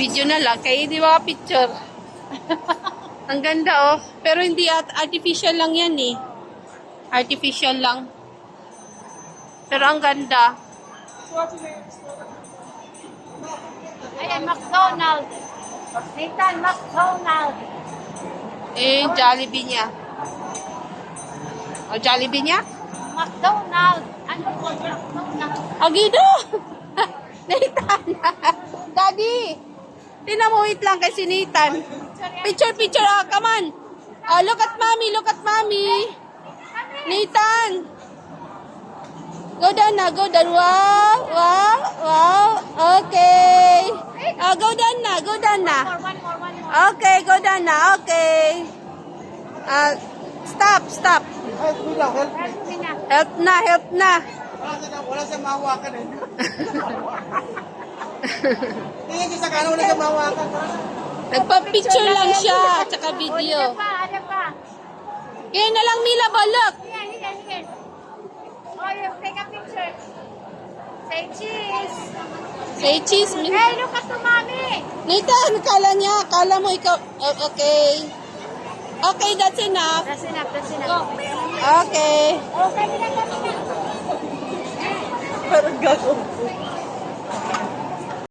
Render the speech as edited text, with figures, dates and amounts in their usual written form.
Video na lang. Kaya di ba picture? Ang ganda oh. Pero hindi artificial lang yan eh. Artificial lang. Pero ang ganda. Ayan, McDonald's. Nathan, McDonald's. Eh, Jollibee niya. O, Jollibee niya? McDonald's. Ano po, McDonald's? Agido! Nathan! Daddy! Tingnan mo, wait lang kay si Nathan. Picture, picture. Ah, come on. Oh, look at mommy, look at mommy. Nathan! Go down na, go down. Wow, wow, wow. Okay. Oh, go down na, go down na. One more. Okay, go down na, okay. Stop, stop. Help me lang, help me. Help me na. Help na, help na. Wala siyang mahawakan eh. Tingin ko sa kanan, wala siyang mahawakan. Nagpa-picture lang siya, tsaka video. Ano pa? Kaya na lang, Mila, balok. Here. Oh, you take a picture. Say cheese. Say cheese, Mila. Hey, look at to mommy. Nathan, kala mo ikaw. Okay. Okay, that's enough. That's enough. Okay. Okay, na. Parang gago.